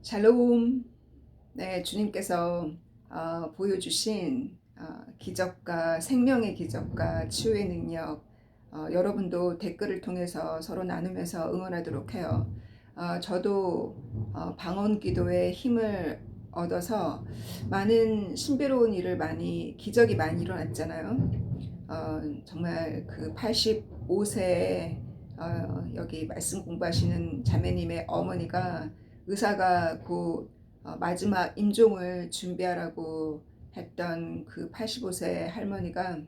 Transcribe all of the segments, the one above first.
샬롬. 네, 주님께서 보여주신 기적과 생명의 기적과 치유의 능력, 여러분도 댓글을 통해서 서로 나누면서 응원하도록 해요. 저도 방언 기도에 힘을 얻어서 많은 신비로운 일을 기적이 많이 일어났잖아요. 정말 그 85세에 여기 말씀 공부하시는 자매님의 어머니가 의사가 곧 마지막 임종을 준비하라고 했던 그 85세 할머니가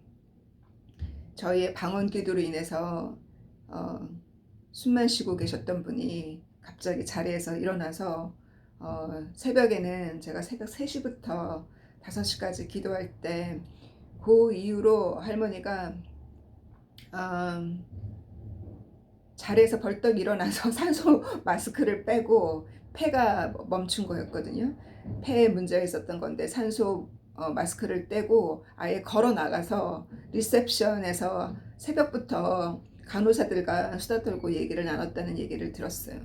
저희의 방언 기도로 인해서 어, 숨만 쉬고 계셨던 분이 갑자기 자리에서 일어나서 새벽에는 제가 새벽 3시부터 5시까지 기도할 때 그 이후로 할머니가 어, 자리에서 벌떡 일어나서 산소 마스크를 빼고 폐가 멈춘 거였거든요. 폐에 문제가 있었던 건데 산소 마스크를 떼고 아예 걸어 나가서 리셉션에서 새벽부터 간호사들과 수다 떨고 얘기를 나눴다는 얘기를 들었어요.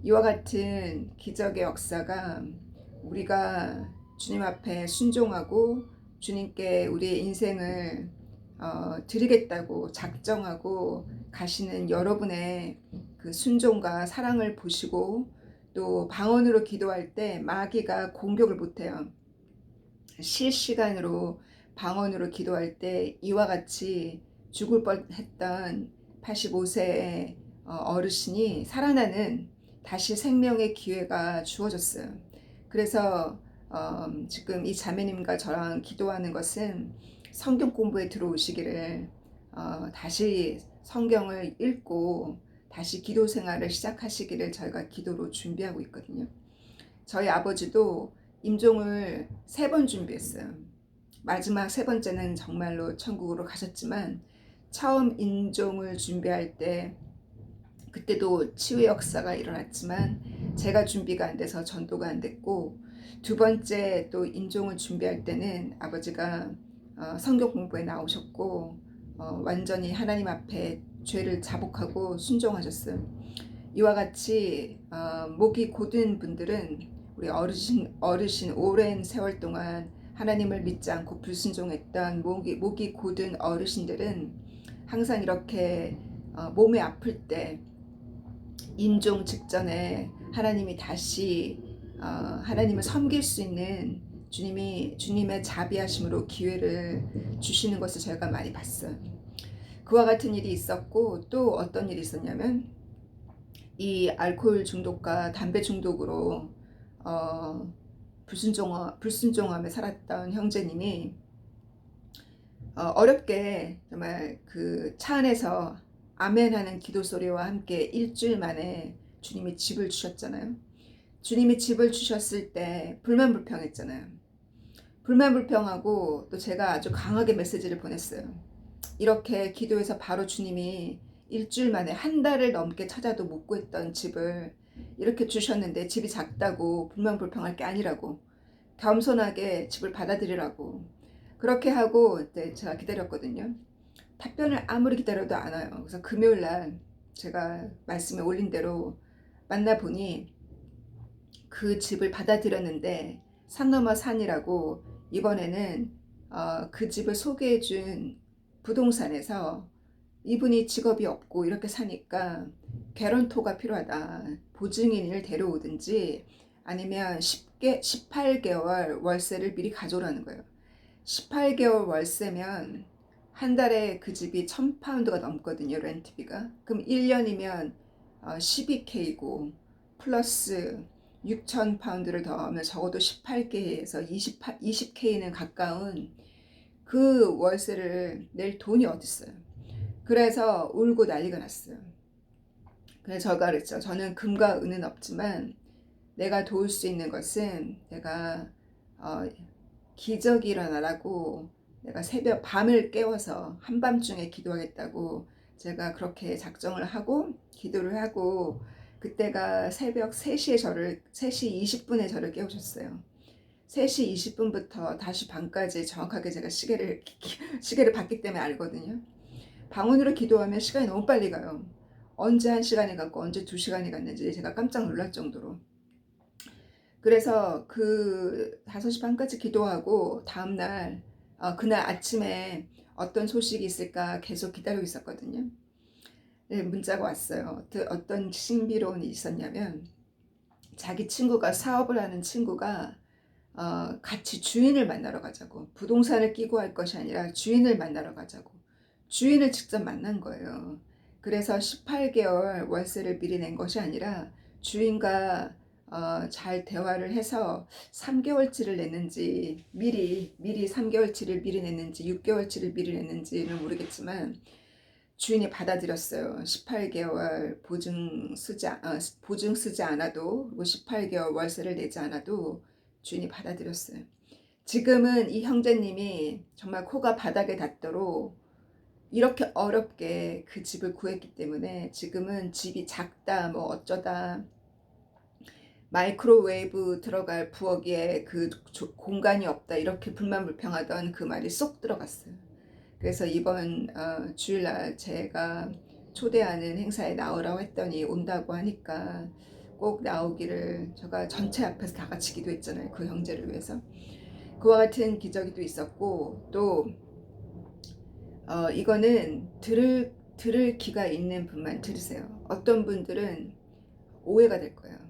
이와 같은 기적의 역사가 우리가 주님 앞에 순종하고 주님께 우리의 인생을 드리겠다고 작정하고 가시는 여러분의 그 순종과 사랑을 보시고 또 방언으로 기도할 때 마귀가 공격을 못해요. 실시간으로 방언으로 기도할 때 이와 같이 죽을 뻔했던 85세의 어르신이 살아나는 다시 생명의 기회가 주어졌어요. 그래서 지금 이 자매님과 저랑 기도하는 것은 성경 공부에 들어오시기를 다시 성경을 읽고 다시 기도 생활을 시작하시기를 저희가 기도로 준비하고 있거든요. 저희 아버지도 임종을 3번 준비했어요. 마지막 3번째는 정말로 천국으로 가셨지만 처음 임종을 준비할 때 그때도 치유의 역사가 일어났지만 제가 준비가 안 돼서 전도가 안 됐고, 2번째 또 임종을 준비할 때는 아버지가 성경 공부에 나오셨고 완전히 하나님 앞에 죄를 자복하고 순종하셨어요. 이와 같이 목이 곧은 분들은 우리 어르신 오랜 세월 동안 하나님을 믿지 않고 불순종했던 목이 곧은 어르신들은 항상 이렇게 몸이 아플 때 임종 직전에 하나님이 다시 하나님을 섬길 수 있는 주님의 자비하심으로 기회를 주시는 것을 저희가 많이 봤어요. 그와 같은 일이 있었고, 또 어떤 일이 있었냐면 이 알코올 중독과 담배 중독으로 불순종함에 살았던 형제님이 어렵게 정말 그 차 안에서 아멘하는 기도 소리와 함께 일주일 만에 주님이 집을 주셨잖아요. 주님이 집을 주셨을 때 불만불평했잖아요. 불만불평하고 또 제가 아주 강하게 메시지를 보냈어요. 이렇게 기도해서 바로 주님이 일주일 만에 한 달을 넘게 찾아도 못 구했던 집을 이렇게 주셨는데 집이 작다고 불만불평할 게 아니라고, 겸손하게 집을 받아들이라고 그렇게 하고 제가 기다렸거든요. 답변을 아무리 기다려도 안 와요. 그래서 금요일날 제가 말씀에 올린 대로 만나보니 그 집을 받아들였는데 산 넘어 산이라고, 이번에는 그 집을 소개해준 부동산에서 이분이 직업이 없고 이렇게 사니까 개런토가 필요하다, 보증인을 데려오든지 아니면 18개월 월세를 미리 가져오라는 거예요. 18개월 월세면 한 달에 그 집이 1000파운드가 넘거든요, 렌트비가. 그럼 1년이면 12K고 플러스 6000파운드를 더하면 적어도 18K에서 20K는 가까운 그 월세를 낼 돈이 어딨어요. 그래서 울고 난리가 났어요. 그래서 제가 그랬죠. 저는 금과 은은 없지만 내가 도울 수 있는 것은 내가 기적이 일어나라고, 내가 새벽 밤을 깨워서 한밤중에 기도하겠다고 제가 그렇게 작정을 하고 기도를 하고, 그때가 새벽 3시 20분에 저를 깨우셨어요. 3시 20분부터 다시 밤까지 정확하게 제가 시계를 봤기 때문에 알거든요. 방언으로 기도하면 시간이 너무 빨리 가요. 언제 1시간이 갔고 언제 2시간이 갔는지 제가 깜짝 놀랄 정도로. 그래서 그 5시 반까지 기도하고 다음날 그날 아침에 어떤 소식이 있을까 계속 기다리고 있었거든요. 네, 문자가 왔어요. 어떤 신비로운 일이 있었냐면 자기 친구가 사업을 하는 친구가 같이 주인을 만나러 가자고, 부동산을 끼고 할 것이 아니라 주인을 만나러 가자고, 주인을 직접 만난 거예요. 그래서 18개월 월세를 미리 낸 것이 아니라 주인과 잘 대화를 해서 3개월치를 냈는지, 미리 3개월치를 미리 냈는지 6개월치를 미리 냈는지는 모르겠지만 주인이 받아들였어요. 18개월 보증 쓰지 않아도, 그리고 18개월 월세를 내지 않아도 주인이 받아들였어요. 지금은 이 형제님이 정말 코가 바닥에 닿도록 이렇게 어렵게 그 집을 구했기 때문에 지금은 집이 작다 뭐 어쩌다, 마이크로웨이브 들어갈 부엌에 그 공간이 없다, 이렇게 불만불평하던 그 말이 쏙 들어갔어요. 그래서 이번 주일날 제가 초대하는 행사에 나오라고 했더니 온다고 하니까 꼭 나오기를, 제가 전체 앞에서 다 같이 기도했잖아요. 그 형제를 위해서. 그와 같은 기적이 또 있었고, 또 이거는 들을 귀가 있는 분만 들으세요. 어떤 분들은 오해가 될 거예요.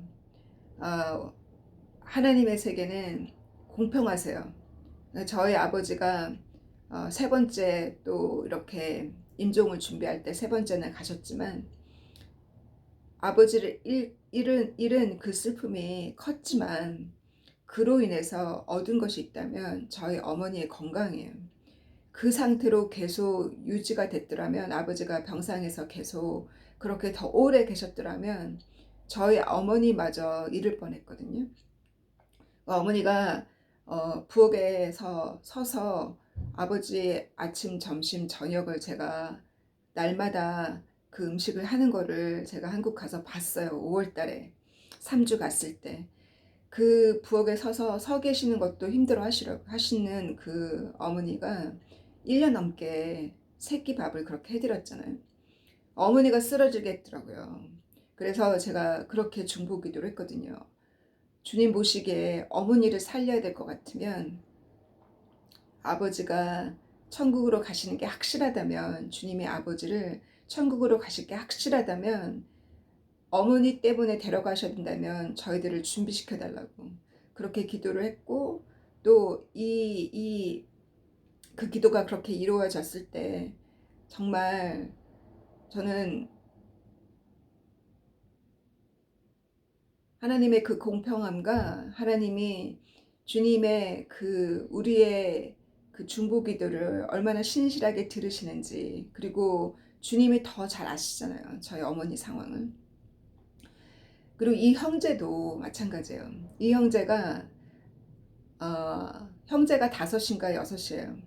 하나님의 세계는 공평하세요. 저희 아버지가 세 번째 또 이렇게 임종을 준비할 때 세 번째는 가셨지만, 아버지를 잃은 그 슬픔이 컸지만 그로 인해서 얻은 것이 있다면 저희 어머니의 건강이에요. 그 상태로 계속 유지가 됐더라면, 아버지가 병상에서 계속 그렇게 더 오래 계셨더라면 저희 어머니마저 잃을 뻔했거든요. 어머니가 부엌에서 서서 아버지 아침, 점심, 저녁을 제가 날마다 그 음식을 하는 거를 제가 한국 가서 봤어요. 5월 달에 3주 갔을 때. 그 부엌에 서서 서 계시는 것도 힘들어 하시는 그 어머니가 1년 넘게 새끼 밥을 그렇게 해드렸잖아요. 어머니가 쓰러지겠더라고요. 그래서 제가 그렇게 중보기도를 했거든요. 주님 보시기에 어머니를 살려야 될 것 같으면, 아버지가 천국으로 가시는 게 확실하다면, 주님이 아버지를 천국으로 가실 게 확실하다면, 어머니 때문에 데려가셔야 된다면 저희들을 준비시켜 달라고 그렇게 기도를 했고, 또 그 기도가 그렇게 이루어졌을 때 정말 저는 하나님의 그 공평함과 하나님이 주님의 그 우리의 그 중보기도를 얼마나 신실하게 들으시는지, 그리고 주님이 더 잘 아시잖아요. 저희 어머니 상황을. 그리고 이 형제도 마찬가지예요. 이 형제가 5인가 6이에요.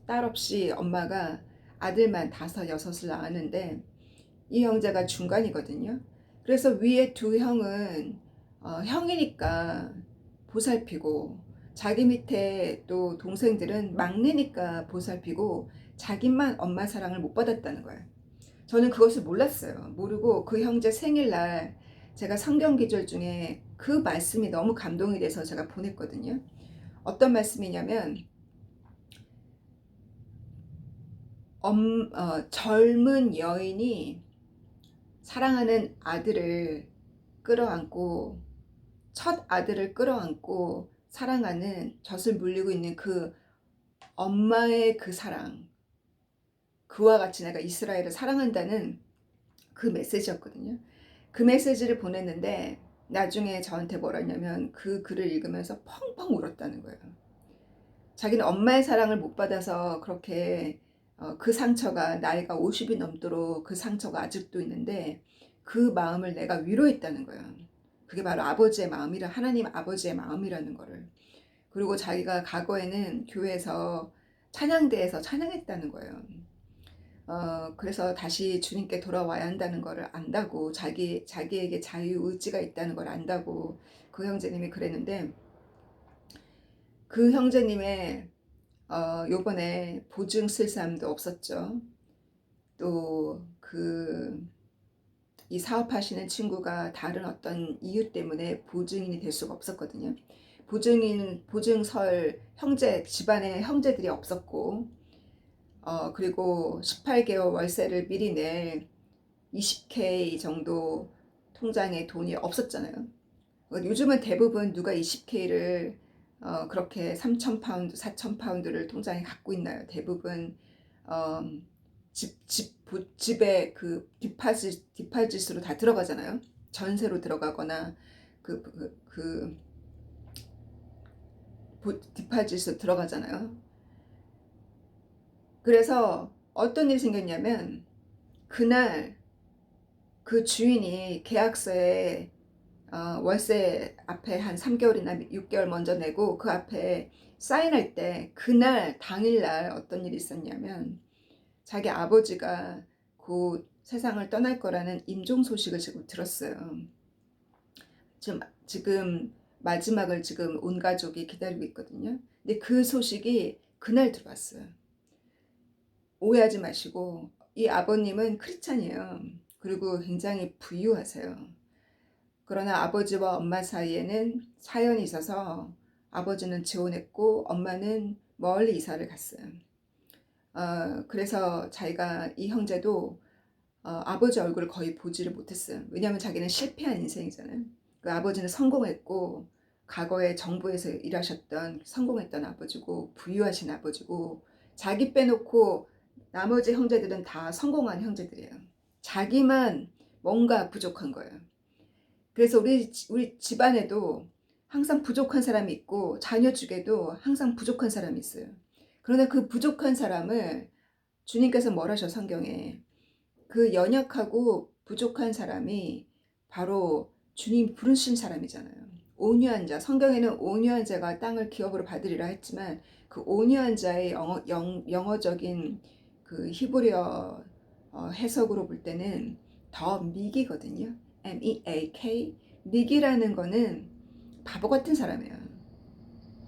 딸 없이 엄마가 아들만 5, 6을 낳았는데 이 형제가 중간이거든요. 그래서 위에 두 형은 형이니까 보살피고, 자기 밑에 또 동생들은 막내니까 보살피고, 자기만 엄마 사랑을 못 받았다는 거예요. 저는 그것을 몰랐어요. 모르고 그 형제 생일날 제가 성경 기절 중에 그 말씀이 너무 감동이 돼서 제가 보냈거든요. 어떤 말씀이냐면, 젊은 여인이 사랑하는 아들을 끌어안고, 첫 아들을 끌어안고 사랑하는, 젖을 물리고 있는 그 엄마의 그 사랑, 그와 같이 내가 이스라엘을 사랑한다는 그 메시지였거든요. 그 메시지를 보냈는데 나중에 저한테 뭐라 했냐면, 그 글을 읽으면서 펑펑 울었다는 거예요. 자기는 엄마의 사랑을 못 받아서 그렇게 그 상처가, 나이가 50이 넘도록 그 상처가 아직도 있는데 그 마음을 내가 위로했다는 거예요. 그게 바로 아버지의 마음이라, 하나님 아버지의 마음이라는 거를. 그리고 자기가 과거에는 교회에서 찬양대에서 찬양했다는 거예요. 그래서 다시 주님께 돌아와야 한다는 것을 안다고, 자기에게 자유의지가 있다는 걸 안다고 그 형제님이 그랬는데, 그 형제님의 요번에 보증 쓸 사람도 없었죠. 또 그 이 사업하시는 친구가 다른 어떤 이유 때문에 보증인이 될 수가 없었거든요. 보증설 형제, 집안에 형제들이 없었고, 그리고 18개월 월세를 미리 낼 20K 정도 통장에 돈이 없었잖아요. 요즘은 대부분 누가 20K를 그렇게 3,000파운드, 4,000파운드를 통장에 갖고 있나요? 대부분 어, 집에 그 디파짓으로 다 들어가잖아요. 전세로 들어가거나 그 디파짓으로 들어가잖아요. 그래서 어떤 일이 생겼냐면 그날 그 주인이 계약서에 월세 앞에 한 3개월이나 6개월 먼저 내고 그 앞에 사인할 때 그날 당일날 어떤 일이 있었냐면 자기 아버지가 곧 세상을 떠날 거라는 임종 소식을 지금 들었어요. 지금 마지막을 지금 온 가족이 기다리고 있거든요. 근데 그 소식이 그날 들어왔어요. 오해하지 마시고 이 아버님은 크리스찬이에요. 그리고 굉장히 부유하세요. 그러나 아버지와 엄마 사이에는 사연이 있어서 아버지는 재혼했고 엄마는 멀리 이사를 갔어요. 그래서 자기가 이 형제도 아버지 얼굴을 거의 보지를 못했어요. 왜냐하면 자기는 실패한 인생이잖아요. 그 아버지는 성공했고 과거에 정부에서 일하셨던 성공했던 아버지고 부유하신 아버지고 자기 빼놓고 나머지 형제들은 다 성공한 형제들이에요. 자기만 뭔가 부족한 거예요. 그래서 우리 집안에도 항상 부족한 사람이 있고 자녀 중에도 항상 부족한 사람이 있어요. 그러나 그 부족한 사람을 주님께서 뭘 하셔 성경에 그 연약하고 부족한 사람이 바로 주님 부르신 사람이잖아요. 온유한 자, 성경에는 온유한 자가 땅을 기업으로 받으리라 했지만 그 온유한 자의 영어적인 그 히브리어 해석으로 볼 때는 더 미기거든요. M-E-A-K. 미기라는 거는 바보 같은 사람이에요.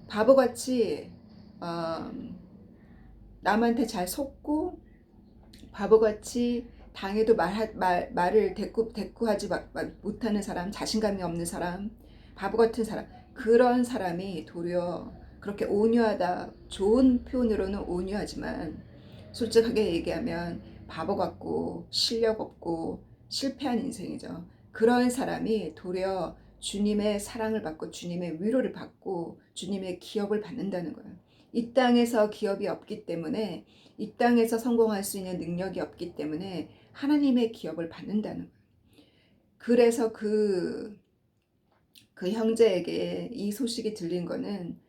바보같이 남한테 잘 속고 바보같이 당해도 말을 대꾸하지 못하는 사람, 자신감이 없는 사람, 바보 같은 사람, 그런 사람이 도리어 그렇게 온유하다, 좋은 표현으로는 온유하지만 솔직하게 얘기하면 바보 같고 실력 없고 실패한 인생이죠. 그런 사람이 도리어 주님의 사랑을 받고 주님의 위로를 받고 주님의 기업을 받는다는 거예요. 이 땅에서 기업이 없기 때문에 이 땅에서 성공할 수 있는 능력이 없기 때문에 하나님의 기업을 받는다는 거예요. 그래서 그 형제에게 이 소식이 들린 거는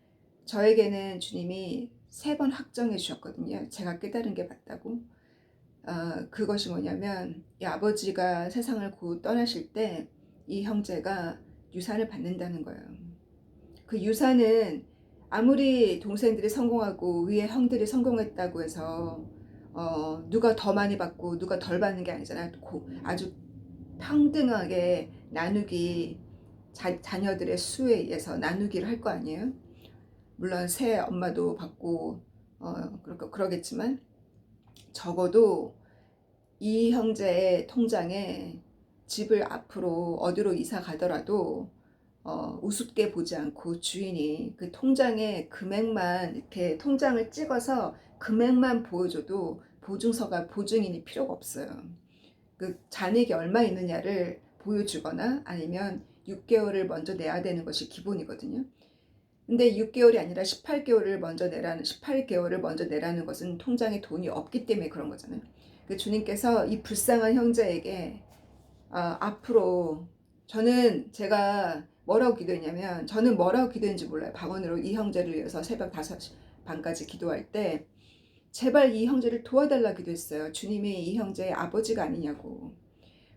저에게는 주님이 3번 확정해 주셨거든요. 제가 깨달은 게 맞다고. 그것이 뭐냐면 이 아버지가 세상을 곧 떠나실 때 이 형제가 유산을 받는다는 거예요. 그 유산은 아무리 동생들이 성공하고 위에 형들이 성공했다고 해서 누가 더 많이 받고 누가 덜 받는 게 아니잖아요. 아주 평등하게 나누기 자녀들의 수에 의해서 나누기를 할 거 아니에요. 물론 새 엄마도 받고 그러겠지만 적어도 이 형제의 통장에 집을 앞으로 어디로 이사 가더라도 우습게 보지 않고 주인이 그 통장에 금액만 이렇게 통장을 찍어서 금액만 보여줘도 보증인이 필요가 없어요. 그 잔액이 얼마 있느냐를 보여주거나 아니면 6개월을 먼저 내야 되는 것이 기본이거든요. 근데 6개월이 아니라 18개월을 먼저 내라는 것은 통장에 돈이 없기 때문에 그런 거잖아요. 그 주님께서 이 불쌍한 형제에게 앞으로 제가 뭐라고 기도했냐면 저는 뭐라고 기도했는지 몰라요. 방언으로 이 형제를 위해서 새벽 5시 반까지 기도할 때 제발 이 형제를 도와달라 기도했어요. 주님이 이 형제의 아버지가 아니냐고.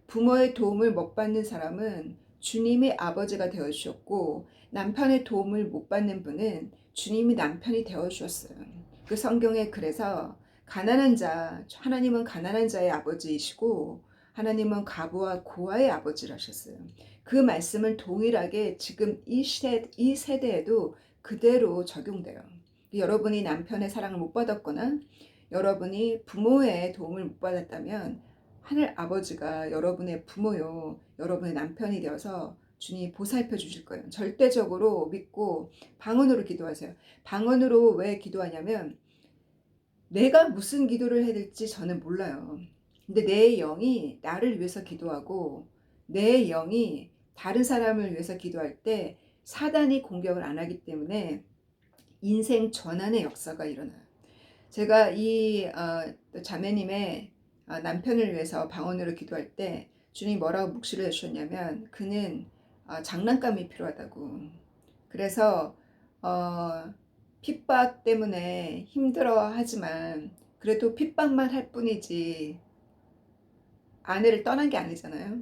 부모의 도움을 못 받는 사람은 주님이 아버지가 되어주셨고 남편의 도움을 못 받는 분은 주님이 남편이 되어주셨어요. 그 성경에 그래서 하나님은 가난한 자의 아버지이시고 하나님은 과부와 고아의 아버지를 하셨어요. 그 말씀은 동일하게 지금 이 세대에도 그대로 적용돼요. 여러분이 남편의 사랑을 못 받았거나 여러분이 부모의 도움을 못 받았다면 하늘 아버지가 여러분의 부모요, 여러분의 남편이 되어서 주님이 보살펴 주실 거예요. 절대적으로 믿고 방언으로 기도하세요. 방언으로 왜 기도하냐면 내가 무슨 기도를 해야 될지 저는 몰라요. 근데 내 영이 나를 위해서 기도하고 내 영이 다른 사람을 위해서 기도할 때 사단이 공격을 안 하기 때문에 인생 전환의 역사가 일어나요. 제가 이 자매님의 남편을 위해서 방언으로 기도할 때 주님이 뭐라고 묵시를 해주셨냐면 그는 장난감이 필요하다고. 그래서 핍박 때문에 힘들어 하지만 그래도 핍박만 할 뿐이지 아내를 떠난 게 아니잖아요.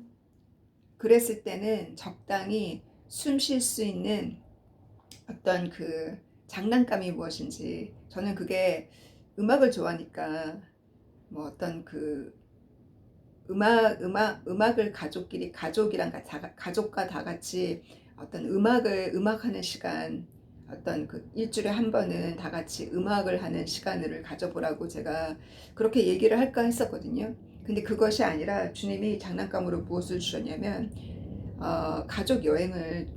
그랬을 때는 적당히 숨 쉴 수 있는 어떤 그 장난감이 무엇인지, 저는 그게 음악을 좋아하니까 뭐 어떤 그 음악을 가족이랑 가족과 다 같이 어떤 음악하는 시간, 어떤 그 일주일에 한 번은 다 같이 음악을 하는 시간을 가져보라고 제가 그렇게 얘기를 할까 했었거든요. 근데 그것이 아니라 주님이 장난감으로 무엇을 주셨냐면 가족 여행을,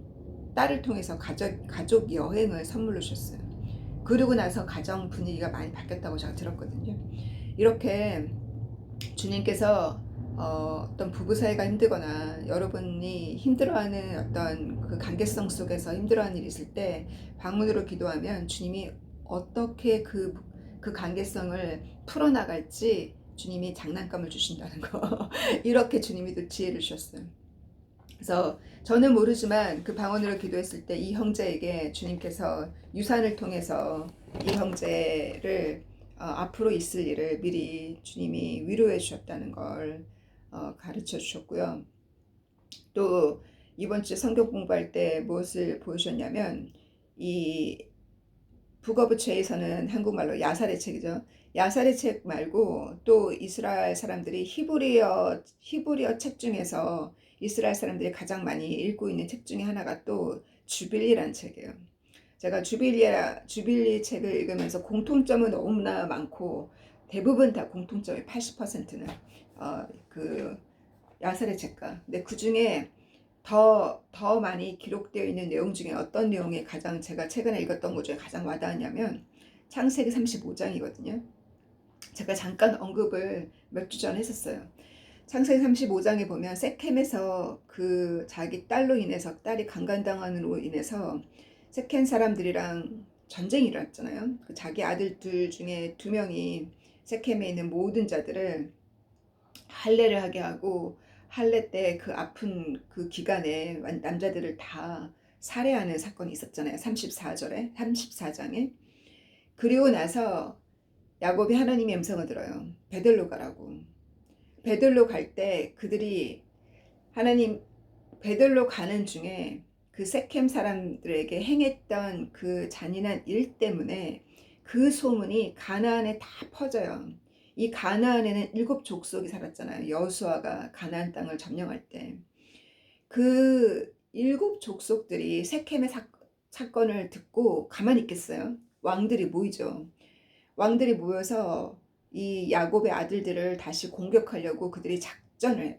딸을 통해서 가족 여행을 선물로 주셨어요. 그러고 나서 가정 분위기가 많이 바뀌었다고 제가 들었거든요. 이렇게 주님께서 어떤 부부 사이가 힘들거나 여러분이 힘들어하는 어떤 그 관계성 속에서 힘들어하는 일이 있을 때 방문으로 기도하면 주님이 어떻게 그 관계성을 풀어나갈지 주님이 장난감을 주신다는 거. 이렇게 주님이 또 지혜를 주셨어요. 그래서 저는 모르지만 그 방언으로 기도했을 때 이 형제에게 주님께서 유산을 통해서 이 형제를 앞으로 있을 일을 미리 주님이 위로해 주셨다는 걸 가르쳐 주셨고요. 또 이번 주 성경 공부할 때 무엇을 보여주셨냐면 이 북어브 체에서는 한국말로 야살의 책이죠. 야살의 책 말고 또 이스라엘 사람들이 히브리어 책 중에서 이스라엘 사람들이 가장 많이 읽고 있는 책 중에 하나가 또 주빌리라는 책이에요. 제가 주빌리 책을 읽으면서 공통점은 너무나 많고 대부분 다 공통점이 80%는 그 야살의 책과. 근데 그 중에 더 많이 기록되어 있는 내용 중에 어떤 내용이 가장 제가 최근에 읽었던 것 중에 가장 와닿았냐면 창세기 35장이거든요. 제가 잠깐 언급을 몇 주 전에 했었어요. 창세기 35장에 보면 세켐에서 그 자기 딸이 강간당함으로 인해서 세켐 사람들이랑 전쟁이 일어났잖아요. 그 자기 아들들 중에 2명이 세켐에 있는 모든 자들을 할례를 하게 하고 할례 때 그 아픈 그 기간에 남자들을 다 살해하는 사건이 있었잖아요. 34장에. 그리고 나서 야곱이 하나님의 음성을 들어요. 베들로 가라고. 베들로 갈 때 그들이 베들로 가는 중에 그 세켐 사람들에게 행했던 그 잔인한 일 때문에 그 소문이 가나안에 다 퍼져요. 이 가나안에는 7 족속이 살았잖아요. 여호수아가 가나안 땅을 점령할 때. 그 7 족속들이 세켐의 사건을 듣고 가만히 있겠어요? 왕들이 모이죠. 왕들이 모여서 이 야곱의 아들들을 다시 공격하려고 그들이 작전을 해요.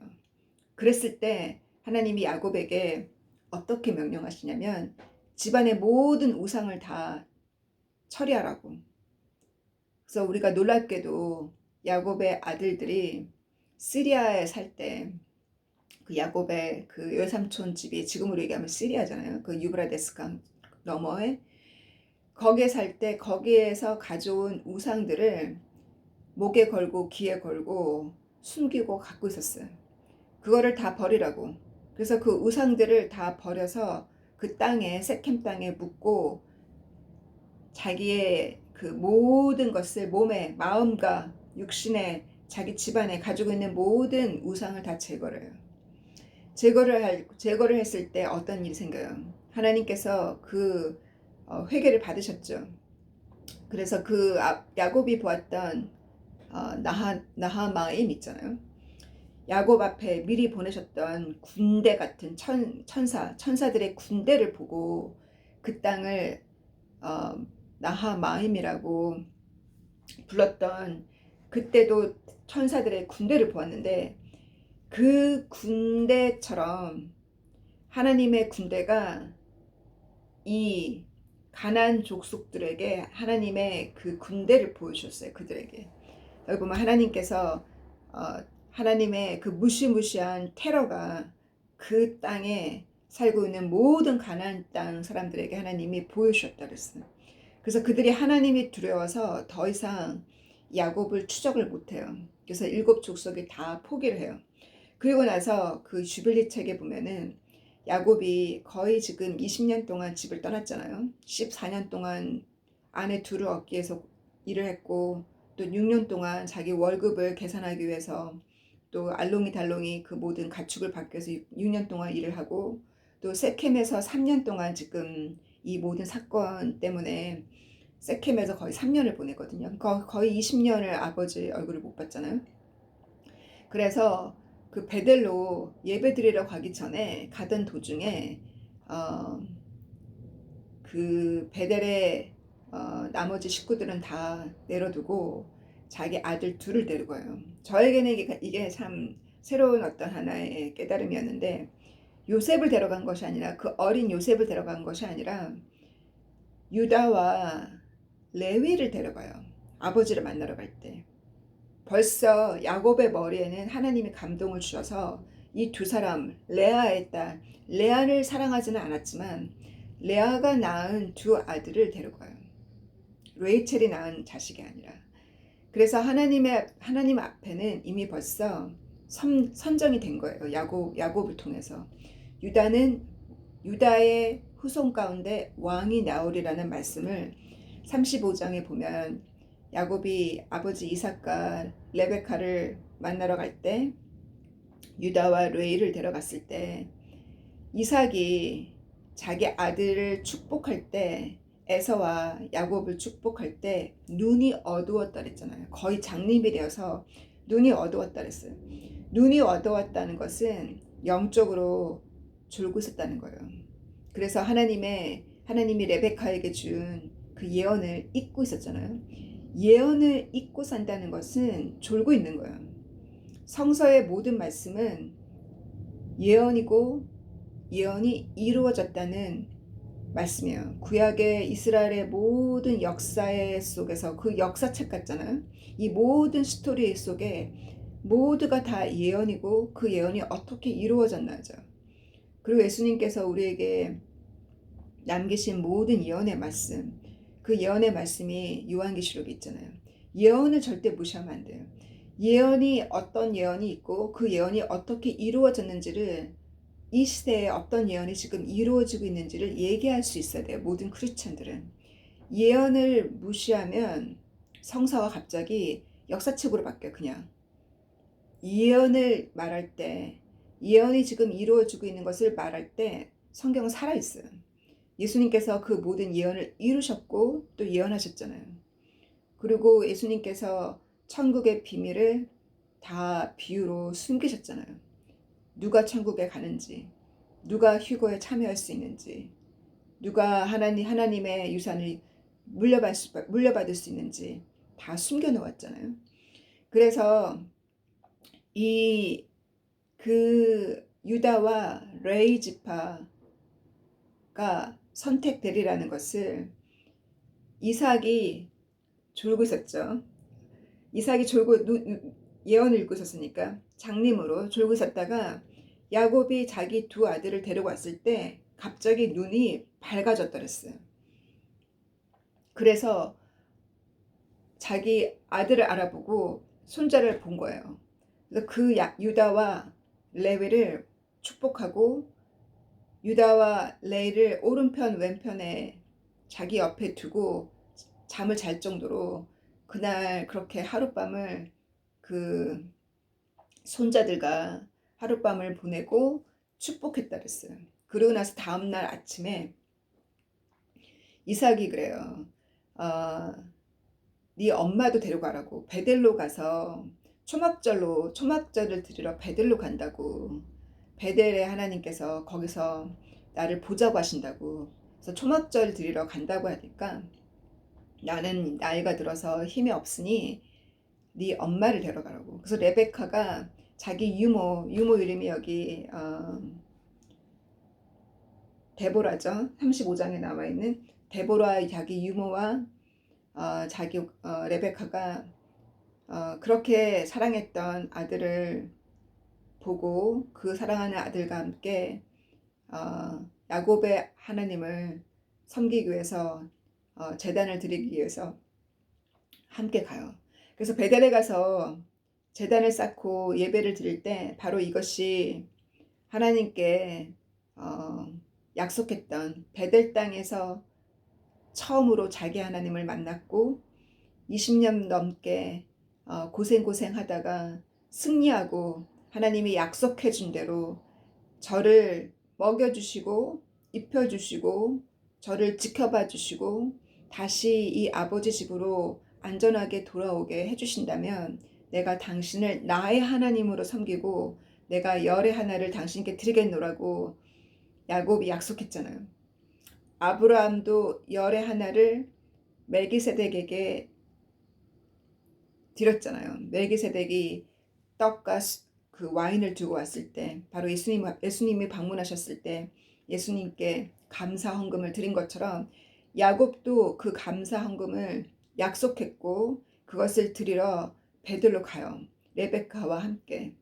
그랬을 때 하나님이 야곱에게 어떻게 명령하시냐면 집안의 모든 우상을 다 처리하라고. 그래서 우리가 놀랍게도 야곱의 아들들이 시리아에 살 때 그 야곱의 그 외삼촌 집이 지금으로 얘기하면 시리아잖아요. 그 유브라데스 강 너머에 거기에 살 때 거기에서 가져온 우상들을 목에 걸고 귀에 걸고 숨기고 갖고 있었어요. 그거를 다 버리라고. 그래서 그 우상들을 다 버려서 그 땅에 세켐 땅에 묻고 자기의 그 모든 것을 몸에 마음과 육신에 자기 집안에 가지고 있는 모든 우상을 다 제거를 해요. 제거를 했을 때 어떤 일이 생겨요? 하나님께서 그 회개를 받으셨죠. 그래서 그 야곱이 보았던 나하마임 있잖아요. 야곱 앞에 미리 보내셨던 군대 같은 천사들의 군대를 보고 그 땅을 나하마임이라고 불렀던, 그때도 천사들의 군대를 보았는데 그 군대처럼 하나님의 군대가 이 가나안 족속들에게 하나님의 그 군대를 보여주셨어요. 그들에게. 여기 보면 하나님께서 하나님의 그 무시무시한 테러가 그 땅에 살고 있는 모든 가나안 땅 사람들에게 하나님이 보여주셨다 그랬어요. 그래서 그들이 하나님이 두려워서 더 이상 야곱을 추적을 못해요. 그래서 7족속이 다 포기를 해요. 그리고 나서 그 주빌리 책에 보면은 야곱이 거의 지금 20년 동안 집을 떠났잖아요. 14년 동안 아내 둘을 얻기 위해서 일을 했고, 또 6년 동안 자기 월급을 계산하기 위해서 또 알롱이달롱이 그 모든 가축을 받기 위해서 6년 동안 일을 하고, 또 세켐에서 3년 동안 지금 이 모든 사건 때문에 세켐에서 거의 3년을 보내거든요. 거의 20년을 아버지 얼굴을 못 봤잖아요. 그래서 그 베델로 예배 드리러 가기 전에 가던 도중에 그 베델의 나머지 식구들은 다 내려두고 자기 아들 둘을 데리고 와요. 저에게는 이게 참 새로운 어떤 하나의 깨달음이었는데, 요셉을 데려간 것이 아니라, 그 어린 요셉을 데려간 것이 아니라 유다와 레위를 데려가요. 아버지를 만나러 갈 때. 벌써 야곱의 머리에는 하나님이 감동을 주셔서 이 두 사람, 레아의 딸, 레아를 사랑하지는 않았지만 레아가 낳은 두 아들을 데려가요. 레이첼이 낳은 자식이 아니라. 그래서 하나님 앞에는 이미 벌써 선정이 된 거예요. 야곱을 통해서. 유다의 후손 가운데 왕이 나오리라는 말씀을 35장에 보면, 야곱이 아버지 이삭과 레베카를 만나러 갈 때, 유다와 레이를 데려갔을 때, 이삭이 자기 아들을 축복할 때, 에서와 야곱을 축복할 때 눈이 어두웠다 그랬잖아요. 거의 장님이 되어서 눈이 어두웠다 그랬어요. 눈이 어두웠다는 것은 영적으로 졸고 있었다는 거예요. 그래서 하나님이 레베카에게 준 그 예언을 잊고 있었잖아요. 예언을 잊고 산다는 것은 졸고 있는 거예요. 성서의 모든 말씀은 예언이고 예언이 이루어졌다는 말씀이에요. 구약의 이스라엘의 모든 역사의 속에서, 그 역사책 같잖아요. 이 모든 스토리 속에 모두가 다 예언이고 그 예언이 어떻게 이루어졌나죠. 그리고 예수님께서 우리에게 남기신 모든 예언의 말씀, 그 예언의 말씀이 요한계시록에 있잖아요. 예언을 절대 무시하면 안 돼요. 예언이 어떤 예언이 있고 그 예언이 어떻게 이루어졌는지를, 이 시대에 어떤 예언이 지금 이루어지고 있는지를 얘기할 수 있어야 돼요. 모든 크리스천들은. 예언을 무시하면 성서가 갑자기 역사책으로 바뀌어요. 그냥 예언을 말할 때, 예언이 지금 이루어지고 있는 것을 말할 때 성경은 살아있어요. 예수님께서 그 모든 예언을 이루셨고 또 예언하셨잖아요. 그리고 예수님께서 천국의 비밀을 다 비유로 숨기셨잖아요. 누가 천국에 가는지, 누가 휴거에 참여할 수 있는지, 누가 하나님의 유산을 물려받을 수 있는지 다 숨겨놓았잖아요. 그래서 그 유다와 레이 지파가 선택되리라는 것을 이삭이 졸고 있었죠. 이삭이 예언을 읽고 있었으니까 장님으로 졸고 있었다가 야곱이 자기 두 아들을 데리고 왔을 때 갑자기 눈이 밝아졌다 그랬어요. 그래서 자기 아들을 알아보고 손자를 본 거예요. 그래서 그 유다와 레위를 축복하고 유다와 레이를 오른편 왼편에 자기 옆에 두고 잠을 잘 정도로 그날 그렇게 하룻밤을 그 손자들과 하룻밤을 보내고 축복했다 그랬어요. 그러고 나서 다음날 아침에 이삭이 그래요. 네 엄마도 데려가라고. 베델로 가서 초막절을 드리러 베델로 간다고. 베델의 하나님께서 거기서 나를 보자고 하신다고. 그래서 초막절 드리러 간다고 하니까, 나는 나이가 들어서 힘이 없으니 네 엄마를 데려가라고. 그래서 레베카가 자기 유모 이름이 여기 데보라죠. 35장에 나와 있는 데보라 자기 유모와 자기 레베카가 그렇게 사랑했던 아들을 보고 그 사랑하는 아들과 함께 야곱의 하나님을 섬기기 위해서 제단을 드리기 위해서 함께 가요. 그래서 베델에 가서 제단을 쌓고 예배를 드릴 때 바로 이것이 하나님께 약속했던 베델 땅에서 처음으로 자기 하나님을 만났고 20년 넘게 고생하다가 승리하고 하나님이 약속해 준 대로 저를 먹여주시고 입혀주시고 저를 지켜봐 주시고 다시 이 아버지 집으로 안전하게 돌아오게 해주신다면 내가 당신을 나의 하나님으로 섬기고 내가 열의 하나를 당신께 드리겠노라고 야곱이 약속했잖아요. 아브라함도 열의 하나를 멜기세덱에게 드렸잖아요. 멜기세덱이 떡과 그 와인을 두고 왔을 때 바로 예수님이 방문하셨을 때 예수님께 감사 헌금을 드린 것처럼 야곱도 그 감사 헌금을 약속했고 그것을 드리러 베들로 가요. 레베카와 함께.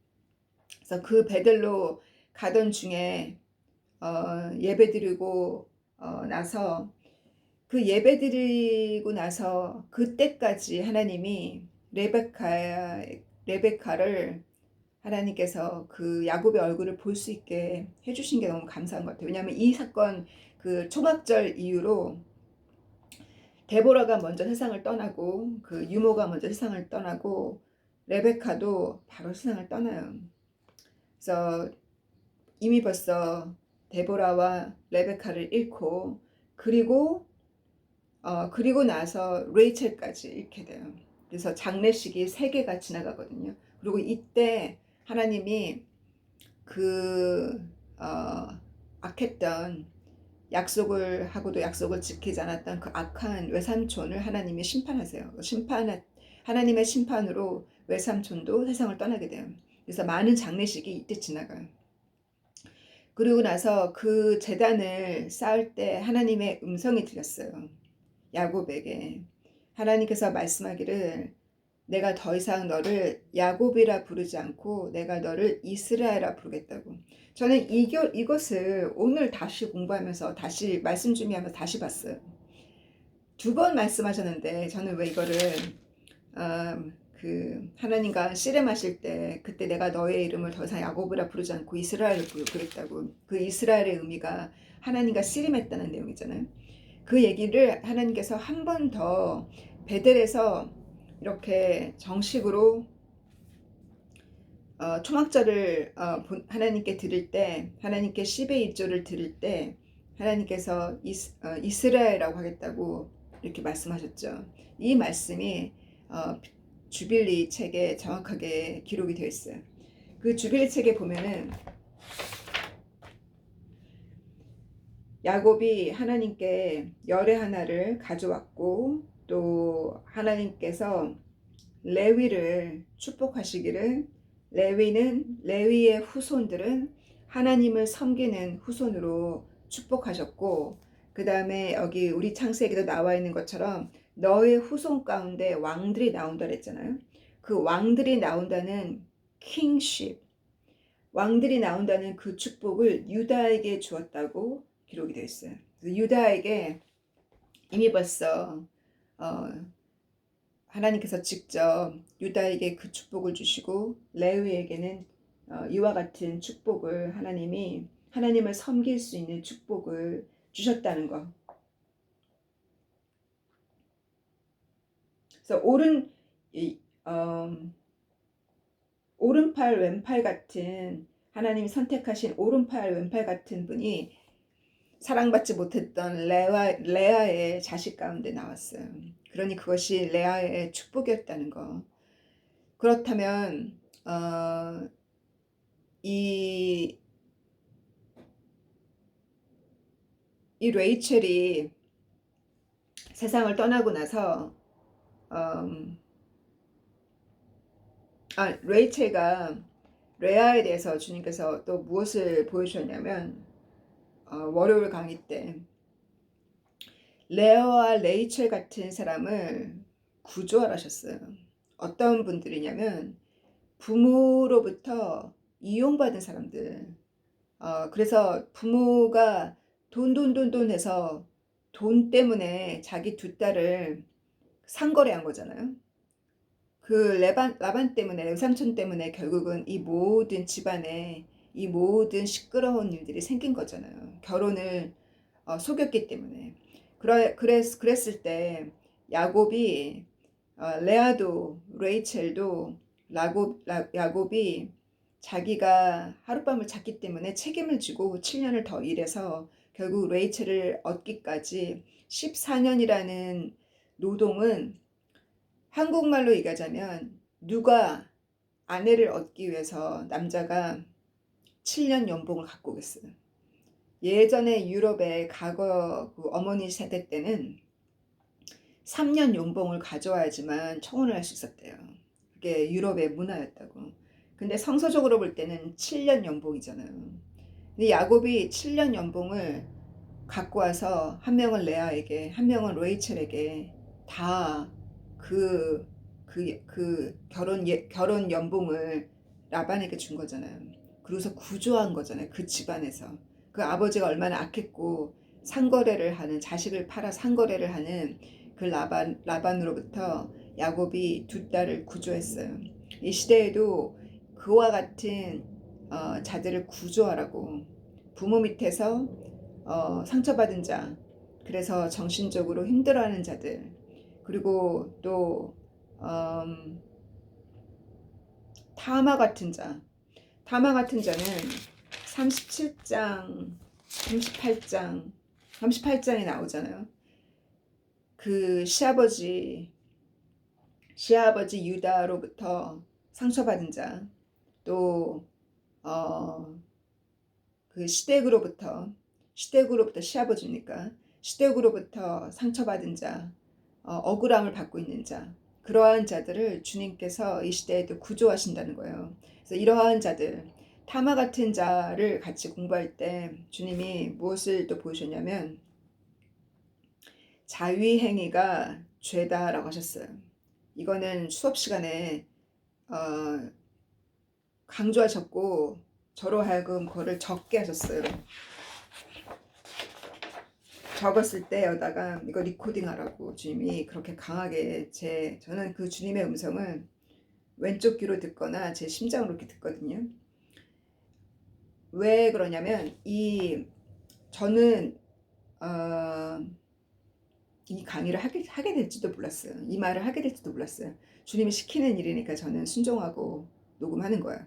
그래서 그 베들로 가던 중에 예배드리고 나서 그 예배드리고 나서 그때까지 하나님이 레베카를 하나님께서 그 야곱의 얼굴을 볼 수 있게 해주신 게 너무 감사한 것 같아요. 왜냐하면 이 사건 그 초막절 이후로 데보라가 먼저 세상을 떠나고 그 유모가 먼저 세상을 떠나고 레베카도 바로 세상을 떠나요. 그래서 이미 벌써 데보라와 레베카를 잃고 그리고 나서 레이첼까지 잃게 돼요. 그래서 장례식이 3개가 지나가거든요. 그리고 이때 하나님이 그 악했던 약속을 하고도 약속을 지키지 않았던 그 악한 외삼촌을 하나님이 심판하세요. 하나님의 심판으로 외삼촌도 세상을 떠나게 돼요. 그래서 많은 장례식이 이때 지나가요. 그리고 나서 그 제단을 쌓을 때 하나님의 음성이 들렸어요. 야곱에게. 하나님께서 말씀하기를 내가 더 이상 너를 야곱이라 부르지 않고 내가 너를 이스라엘이라 부르겠다고. 저는 이것을 오늘 다시 공부하면서 다시 말씀 준비하면서 다시 봤어요. 2번 말씀하셨는데 저는 왜 이거를 그 하나님과 씨름하실 때 그때 내가 너의 이름을 더 이상 야곱이라 부르지 않고 이스라엘로 부르겠다고. 그 이스라엘의 의미가 하나님과 씨름했다는 내용이잖아요. 그 얘기를 하나님께서 한 번 더 베델에서 이렇게 정식으로 초막절을 하나님께 드릴 때 하나님께 10의 1조를 드릴 때 하나님께서 이스라엘이라고 하겠다고 이렇게 말씀하셨죠. 이 말씀이 주빌리 책에 정확하게 기록이 되어 있어요. 그 주빌리 책에 보면은 야곱이 하나님께 열의 하나를 가져왔고 또 하나님께서 레위를 축복하시기를 레위의 후손들은 하나님을 섬기는 후손으로 축복하셨고 그 다음에 여기 우리 창세기도 나와 있는 것처럼 너의 후손 가운데 왕들이 나온다 그랬잖아요. 그 왕들이 나온다는 킹십, 왕들이 나온다는 그 축복을 유다에게 주었다고 기록이 되어 있어요. 유다에게 이미 벌써 하나님께서 직접 유다에게 그 축복을 주시고 레위에게는 이와 같은 축복을 하나님이 하나님을 섬길 수 있는 축복을 주셨다는 것. 그래서 오른팔 왼팔 같은 하나님이 선택하신 오른팔 왼팔 같은 분이 사랑받지 못했던 레아의 자식 가운데 나왔어요. 그러니 그것이 레아의 축복이었다는 거. 그렇다면 이 레이첼이 세상을 떠나고 나서 레이첼가 레아에 대해서 주님께서 또 무엇을 보여주셨냐면 월요일 강의 때 레아와 레이첼 같은 사람을 구조하라셨어요. 어떤 분들이냐면 부모로부터 이용받은 사람들. 그래서 부모가 돈 해서 돈 때문에 자기 두 딸을 상거래한 거잖아요. 그 라반 때문에 외삼촌 때문에 결국은 이 모든 집안에 이 모든 시끄러운 일들이 생긴 거잖아요. 결혼을 속였기 때문에. 그랬을 때 야곱이 레아도 레이첼도 야곱이 자기가 하룻밤을 잤기 때문에 책임을 지고 7년을 더 일해서 결국 레이첼을 얻기까지 14년이라는 노동은 한국말로 얘기하자면 누가 아내를 얻기 위해서 남자가 7년 연봉을 갖고 오겠어요. 예전에 유럽의 과거 그 어머니 세대 때는 3년 연봉을 가져와야지만 청혼을 할 수 있었대요. 그게 유럽의 문화였다고. 근데 성서적으로 볼 때는 7년 연봉이잖아요. 근데 야곱이 7년 연봉을 갖고 와서 한 명은 레아에게, 한 명은 레이첼에게 다 결혼 연봉을 라반에게 준 거잖아요. 그래서 구조한 거잖아요. 그 집안에서. 그 아버지가 얼마나 악했고 상거래를 하는, 자식을 팔아 상거래를 하는 그 라반으로부터 야곱이 두 딸을 구조했어요. 이 시대에도 그와 같은 자들을 구조하라고, 부모 밑에서 상처받은 자, 그래서 정신적으로 힘들어하는 자들, 그리고 또 타마 같은 자. 타마 같은 자는 37장, 38장, 38장에 나오잖아요. 그 시아버지 유다로부터 상처받은 자, 또 그 시댁으로부터 시아버지니까 시댁으로부터 상처받은 자, 억울함을 받고 있는 자, 그러한 자들을 주님께서 이 시대에도 구조하신다는 거예요. 그래서 이러한 자들, 타마 같은 자를 같이 공부할 때 주님이 무엇을 또 보여주셨냐면 자위행위가 죄다라고 하셨어요. 이거는 수업 시간에 강조하셨고 저로 하여금 그거를 적게 하셨어요. 적었을 때 여다가 이거 리코딩하라고 주님이 그렇게 강하게 저는 그 주님의 음성을 왼쪽 귀로 듣거나 제 심장으로 이렇게 듣거든요. 왜 그러냐면 저는 이 강의를 하게 될지도 몰랐어요. 이 말을 하게 될지도 몰랐어요. 주님이 시키는 일이니까 저는 순종하고 녹음하는 거예요.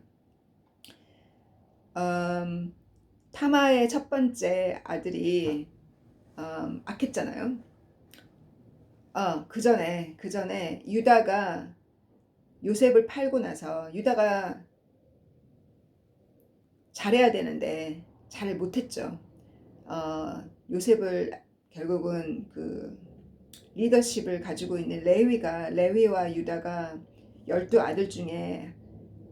타마의 첫 번째 아들이 악했잖아요. 그 전에 유다가 요셉을 팔고 나서 유다가 잘해야 되는데 잘 못했죠. 요셉을 결국은 그 리더십을 가지고 있는 레위와 유다가 12아들 중에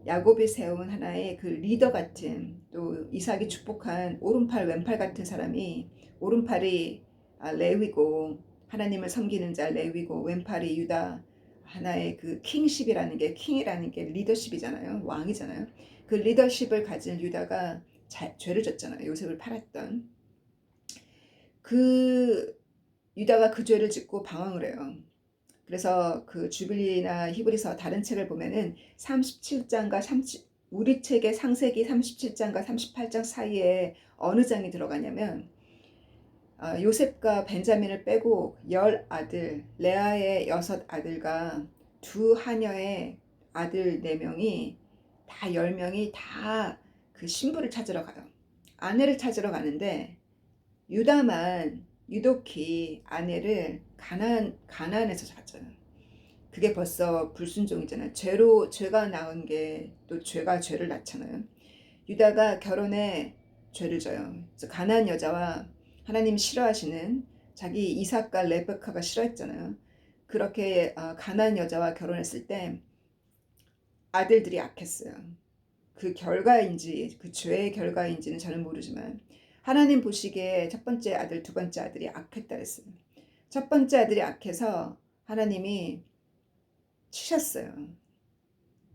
야곱이 세운 하나의 그 리더 같은, 또 이삭이 축복한 오른팔 왼팔 같은 사람이, 오른팔이 레위고 하나님을 섬기는 자 레위고 왼팔이 유다, 하나의 그 킹이라는 게 리더십이잖아요. 왕이잖아요. 그 리더십을 가진 유다가 죄를 졌잖아요. 요셉을 팔았던 그 유다가 그 죄를 짓고 방황을 해요. 그래서 그 주빌리나 히브리서 다른 책을 보면은 37장과 우리 책의 창세기 37장과 38장 사이에 어느 장이 들어가냐면 요셉과 벤자민을 빼고 10아들, 레아의 6아들과 두 하녀의 아들 4명이 다 10명이 다 그 신부를 찾으러 가요. 아내를 찾으러 가는데 유다만 유독히 아내를 가난에서 찾잖아요. 그게 벌써 불순종이잖아요. 죄가 낳은 게 또 죄가 죄를 낳잖아요. 유다가 결혼에 죄를 져요. 그래서 가난 여자와 하나님이 싫어하시는 자기 이삭과 레베카가 싫어했잖아요. 그렇게 가난 여자와 결혼했을 때 아들들이 악했어요. 그 결과인지 그 죄의 결과인지는 저는 모르지만 하나님 보시기에 첫 번째 아들, 두 번째 아들이 악했다 했어요. 첫 번째 아들이 악해서 하나님이 치셨어요.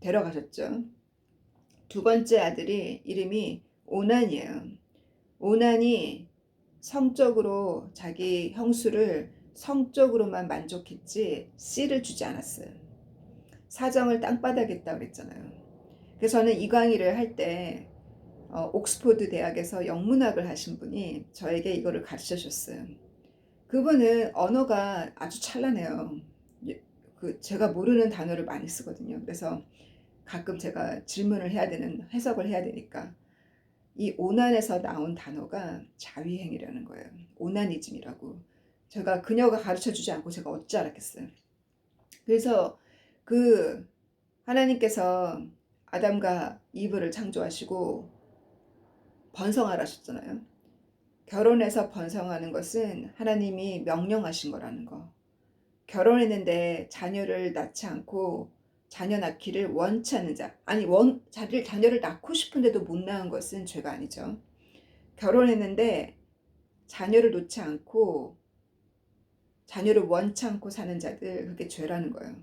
데려가셨죠. 두 번째 아들이 이름이 오난이에요. 오난이 성적으로 자기 형수를 성적으로만 만족했지 씨를 주지 않았어요. 사정을 땅바닥에 했다고 그랬잖아요. 그래서 저는 이 강의를 할 때 옥스포드 대학에서 영문학을 하신 분이 저에게 이거를 가르쳐 주셨어요. 그분은 언어가 아주 찬란해요. 제가 모르는 단어를 많이 쓰거든요. 그래서 가끔 제가 질문을 해야 되는, 해석을 해야 되니까 이 오난에서 나온 단어가 자위행위라는 거예요. 오나니즘이라고. 제가 그녀가 가르쳐 주지 않고 제가 어찌 알았겠어요. 그래서 그 하나님께서 아담과 이브를 창조하시고 번성하라 하셨잖아요. 결혼해서 번성하는 것은 하나님이 명령하신 거라는 거. 결혼했는데 자녀를 낳지 않고 자녀 낳기를 원치 않는 자, 아니 자녀를 낳고 싶은데도 못 낳은 것은 죄가 아니죠. 결혼했는데 자녀를 놓지 않고 자녀를 원치 않고 사는 자들, 그게 죄라는 거예요.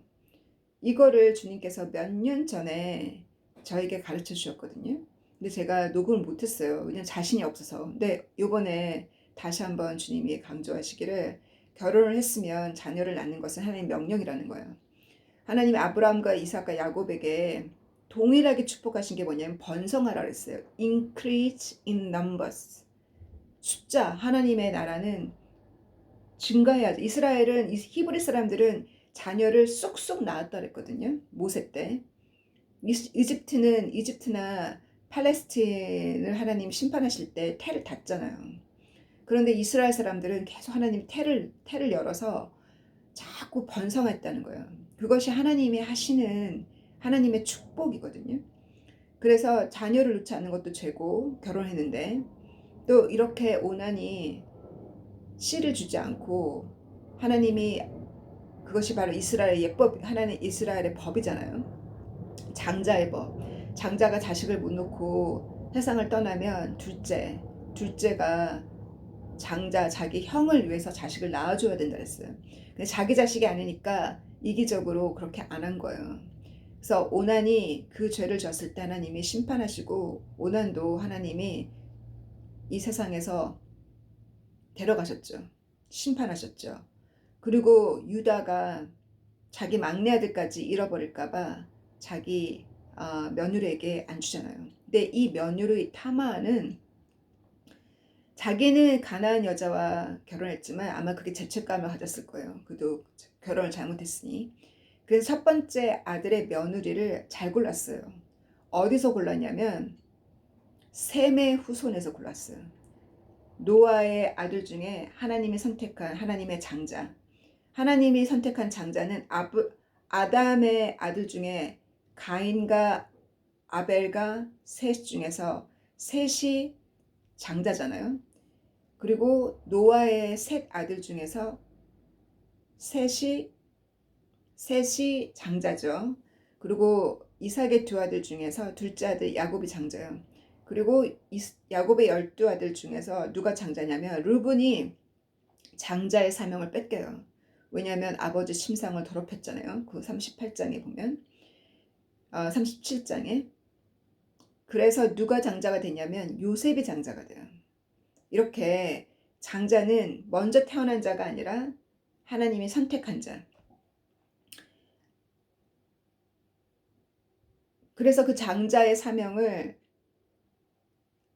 이거를 주님께서 몇 년 전에 저에게 가르쳐 주셨거든요. 근데 제가 녹음을 못했어요. 그냥 자신이 없어서. 근데 요번에 다시 한번 주님이 강조하시기를 결혼을 했으면 자녀를 낳는 것은 하나님의 명령이라는 거예요. 하나님이 아브라함과 이삭과 야곱에게 동일하게 축복하신 게 뭐냐면 번성하라 그랬어요. Increase in numbers. 숫자, 하나님의 나라는 증가해야죠. 이스라엘은, 히브리 사람들은 자녀를 쏙쏙 낳았다 그랬거든요. 모세 때. 이집트나 팔레스틴을 하나님 심판하실 때 태를 닫잖아요. 그런데 이스라엘 사람들은 계속 하나님 태를 열어서 자꾸 번성했다는 거예요. 그것이 하나님이 하시는 하나님의 축복이거든요. 그래서 자녀를 놓지 않는 것도 죄고, 결혼했는데 또 이렇게 오난이 씨를 주지 않고, 하나님이, 그것이 바로 이스라엘의 예법, 하나님 이스라엘의 법이잖아요. 장자의 법. 장자가 자식을 못 놓고 세상을 떠나면 둘째가 장자 자기 형을 위해서 자식을 낳아줘야 된다 그랬어요. 근데 자기 자식이 아니니까 이기적으로 그렇게 안 한 거예요. 그래서 오난이 그 죄를 졌을 때 하나님이 심판하시고, 오난도 하나님이 이 세상에서 데려가셨죠. 심판하셨죠. 그리고 유다가 자기 막내 아들까지 잃어버릴까봐 자기 며느리에게 안 주잖아요. 근데 이 며느리 타마는 자기는 가나안 여자와 결혼했지만 아마 그게 죄책감을 가졌을 거예요. 그도 결혼을 잘못했으니. 그래서 첫 번째 아들의 며느리를 잘 골랐어요. 어디서 골랐냐면 셈의 후손에서 골랐어요. 노아의 아들 중에 하나님이 선택한 하나님의 장자. 하나님이 선택한 장자는 아담의 아들 중에 가인과 아벨과 셋 중에서 셋이 장자잖아요. 그리고 노아의 셋 아들 중에서 셋이 장자죠. 그리고 이삭의 두 아들 중에서 둘째 아들 야곱이 장자예요. 그리고 야곱의 12아들 중에서 누가 장자냐면 르분이 장자의 사명을 뺏겨요. 왜냐하면 아버지 심상을 더럽혔잖아요. 그 38장에 보면 37장에. 그래서 누가 장자가 되냐면 요셉이 장자가 돼요. 이렇게 장자는 먼저 태어난 자가 아니라 하나님이 선택한 자. 그래서 그 장자의 사명을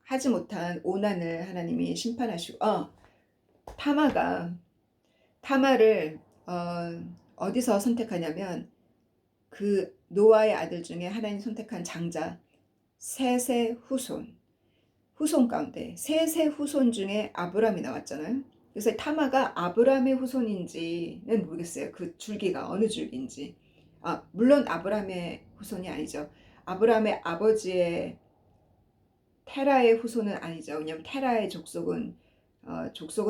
하지 못한 오난을 하나님이 심판하시고, 타마를 어디서 선택하냐면 그 노아의 아들 중에 하나님 선택한 장자 셋의 후손 가운데 셋의 후손 중에 아브람이 나왔잖아요. 그래서 타마가 아브람의 후손인지는 모르겠어요. 그 줄기가 어느 줄기인지. 물론 아브람의 후손이 아니죠. 아브람의 아버지의 테라의 후손은 아니죠. 왜냐하면 테라의 족속은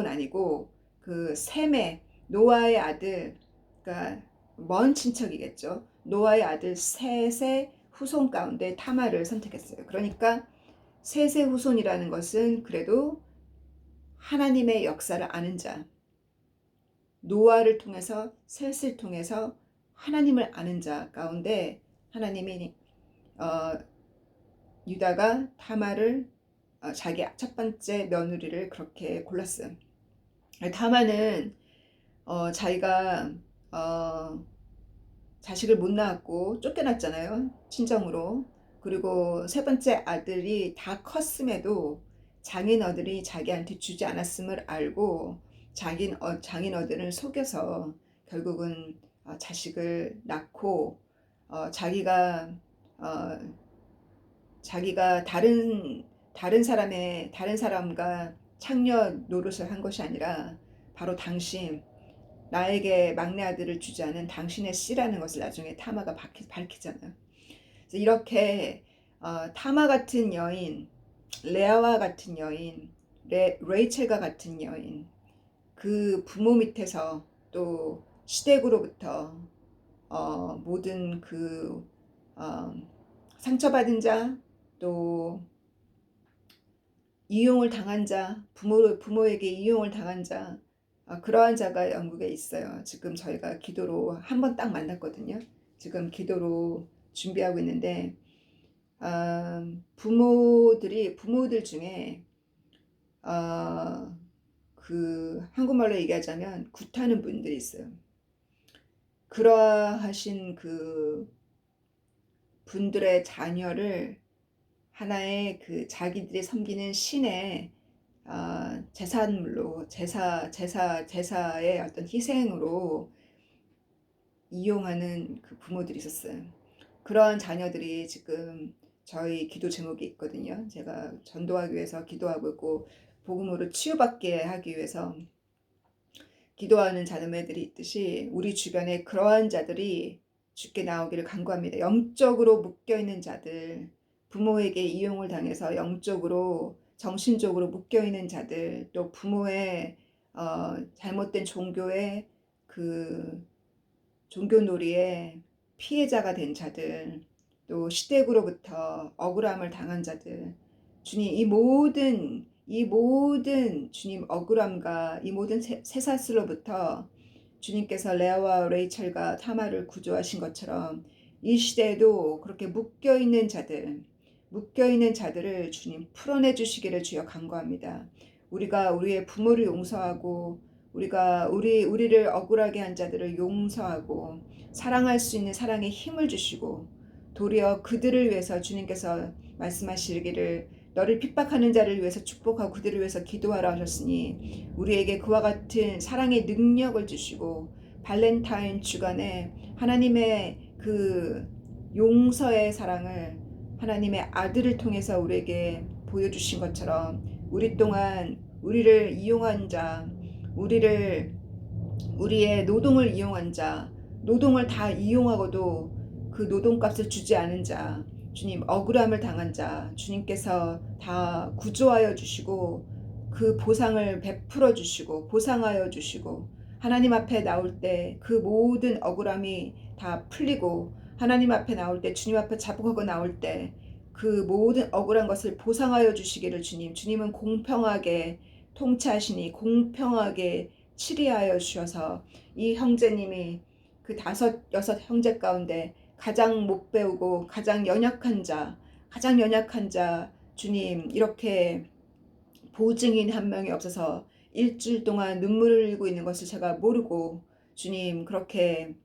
아니고 그 셈의 노아의 아들, 그러니까 먼 친척이겠죠. 노아의 아들 셋의 후손 가운데 타마를 선택했어요. 그러니까 셋의 후손이라는 것은 그래도 하나님의 역사를 아는 자, 노아를 통해서 셋을 통해서 하나님을 아는 자 가운데 하나님이 유다가 타마를 자기 첫 번째 며느리를 그렇게 골랐어요. 타마는 자기가 자식을 못 낳았고 쫓겨났잖아요. 친정으로. 그리고 세 번째 아들이 다 컸음에도 장인어들이 자기한테 주지 않았음을 알고 장인어들을 속여서 결국은 자식을 낳고 자기가 다른 사람과 창녀 노릇을 한 것이 아니라 바로 당신, 나에게 막내 아들을 주지 않은 당신의 씨라는 것을 나중에 타마가 밝히잖아요. 그래서 이렇게 타마 같은 여인, 레아와 같은 여인, 레이첼과 같은 여인, 그 부모 밑에서 또 시댁으로부터 모든 그 상처받은 자, 또 이용을 당한 자, 부모에게 이용을 당한 자, 그러한 자가 영국에 있어요. 지금 저희가 기도로 한 번 딱 만났거든요. 지금 기도로 준비하고 있는데 부모들 중에 그 한국말로 얘기하자면 굿하는 분들이 있어요. 그러하신 그 분들의 자녀를 하나의 그 자기들이 섬기는 신의 제산물로 제사의 어떤 희생으로 이용하는 그 부모들이 있었어요. 그런 자녀들이 지금 저희 기도 제목이 있거든요. 제가 전도하기 위해서 기도하고 있고 복음으로 치유받게 하기 위해서 기도하는 자녀들이 있듯이 우리 주변에 그러한 자들이 주께 나오기를 간구합니다. 영적으로 묶여있는 자들, 부모에게 이용을 당해서 영적으로 정신적으로 묶여있는 자들, 또 부모의 잘못된 종교의 그 종교놀이의 피해자가 된 자들, 또 시댁으로부터 억울함을 당한 자들, 주님 이 모든 주님 억울함과 이 모든 쇠사슬로부터 주님께서 레아와 레이첼과 타마를 구조하신 것처럼 이 시대에도 그렇게 묶여있는 자들을 주님 풀어내 주시기를 주여 간구합니다. 우리가 우리의 부모를 용서하고 우리를 억울하게 한 자들을 용서하고 사랑할 수 있는 사랑의 힘을 주시고 도리어 그들을 위해서 주님께서 말씀하시기를 너를 핍박하는 자를 위해서 축복하고 그들을 위해서 기도하라 하셨으니 우리에게 그와 같은 사랑의 능력을 주시고 발렌타인 주간에 하나님의 그 용서의 사랑을 하나님의 아들을 통해서 우리에게 보여주신 것처럼 우리 동안 우리를 이용한 자, 우리의 노동을 이용한 자, 노동을 다 이용하고도 그 노동값을 주지 않은 자, 주님 억울함을 당한 자, 주님께서 다 구조하여 주시고 그 보상을 베풀어 주시고 보상하여 주시고 하나님 앞에 나올 때 그 모든 억울함이 다 풀리고 하나님 앞에 나올 때 주님 앞에 자복하고 나올 때 그 모든 억울한 것을 보상하여 주시기를 주님은 공평하게 통치하시니 공평하게 치리하여 주셔서 이 형제님이 그 5-6 형제 가운데 가장 못 배우고 가장 연약한 자 주님 이렇게 보증인 한 명이 없어서 일주일 동안 눈물을 흘리고 있는 것을 제가 모르고 주님 그렇게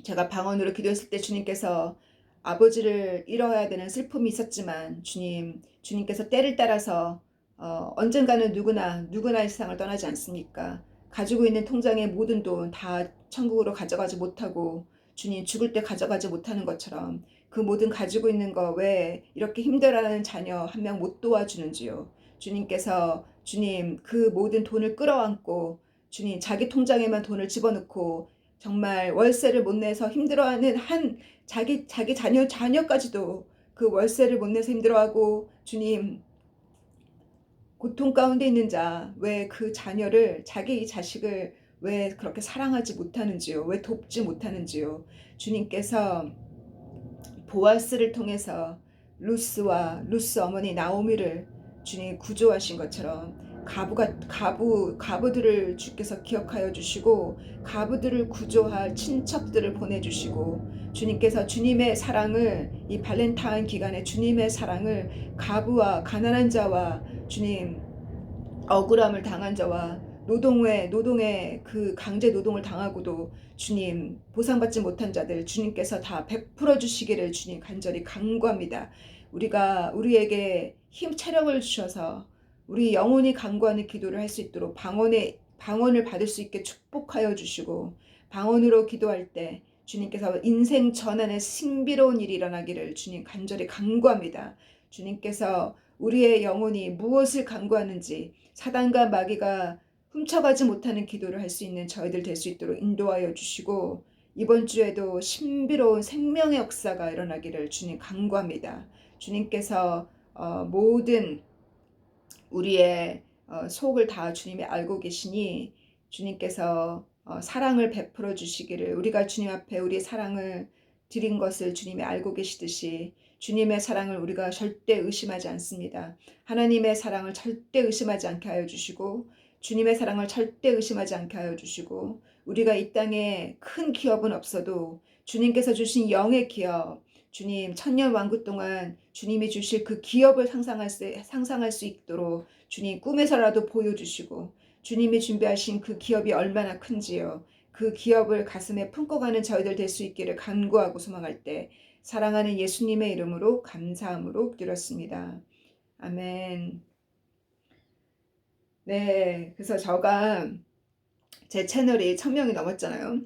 제가 방언으로 기도했을 때 주님께서 아버지를 잃어야 되는 슬픔이 있었지만 주님께서 때를 따라서 언젠가는 누구나 이 세상을 떠나지 않습니까? 가지고 있는 통장의 모든 돈 다 천국으로 가져가지 못하고 주님 죽을 때 가져가지 못하는 것처럼 그 모든 가지고 있는 거 왜 이렇게 힘들어하는 자녀 한 명 못 도와주는지요. 주님께서 그 모든 돈을 끌어안고 주님 자기 통장에만 돈을 집어넣고 정말 월세를 못 내서 힘들어하는 자기 자녀까지도 그 월세를 못 내서 힘들어하고 주님 고통 가운데 있는 자, 왜 그 자녀를 자기 자식을 왜 그렇게 사랑하지 못하는지요? 왜 돕지 못하는지요? 주님께서 보아스를 통해서 루스 어머니 나오미를 주님 구조하신 것처럼 가부들을 주께서 기억하여 주시고 가부들을 구조할 친척들을 보내주시고 주님께서 주님의 사랑을 이 발렌타인 기간에 주님의 사랑을 가부와 가난한 자와 주님 억울함을 당한 자와 노동의 그 강제 노동을 당하고도 주님 보상받지 못한 자들 주님께서 다 베풀어 주시기를 주님 간절히 간구합니다. 우리에게 힘 체력을 주셔서 우리 영혼이 간구하는 기도를 할 수 있도록 방언을 받을 수 있게 축복하여 주시고 방언으로 기도할 때 주님께서 인생 전환의 신비로운 일이 일어나기를 주님 간절히 간구합니다. 주님께서 우리의 영혼이 무엇을 간구하는지 사단과 마귀가 훔쳐가지 못하는 기도를 할 수 있는 저희들 될 수 있도록 인도하여 주시고 이번 주에도 신비로운 생명의 역사가 일어나기를 주님 간구합니다. 주님께서 모든 우리의 속을 다 주님이 알고 계시니 주님께서 사랑을 베풀어 주시기를 우리가 주님 앞에 우리의 사랑을 드린 것을 주님이 알고 계시듯이 주님의 사랑을 우리가 절대 의심하지 않습니다. 하나님의 사랑을 절대 의심하지 않게 하여 주시고 주님의 사랑을 절대 의심하지 않게 하여 주시고 우리가 이 땅에 큰 기업은 없어도 주님께서 주신 영의 기업 주님 천년 왕국 동안 주님이 주실 그 기업을 상상할 수 있도록 주님 꿈에서라도 보여주시고 주님이 준비하신 그 기업이 얼마나 큰지요. 그 기업을 가슴에 품고 가는 저희들 될 수 있기를 간구하고 소망할 때 사랑하는 예수님의 이름으로 감사함으로 드렸습니다. 아멘. 네, 그래서 제 채널이 1000명이 넘었잖아요.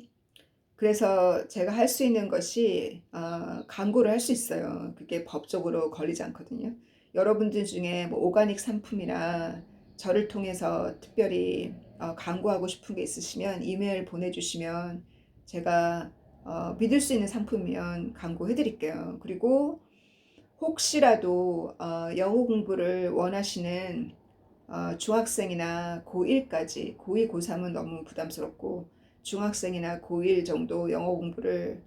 그래서 제가 할 수 있는 것이 광고를 할 수 있어요. 그게 법적으로 걸리지 않거든요. 여러분들 중에 뭐 오가닉 상품이나 저를 통해서 특별히 광고하고 싶은 게 있으시면 이메일 보내주시면 제가 믿을 수 있는 상품이면 광고해 드릴게요. 그리고 혹시라도 영어 공부를 원하시는 중학생이나 고1까지 고2, 고3은 너무 부담스럽고 중학생이나 고1 정도 영어 공부를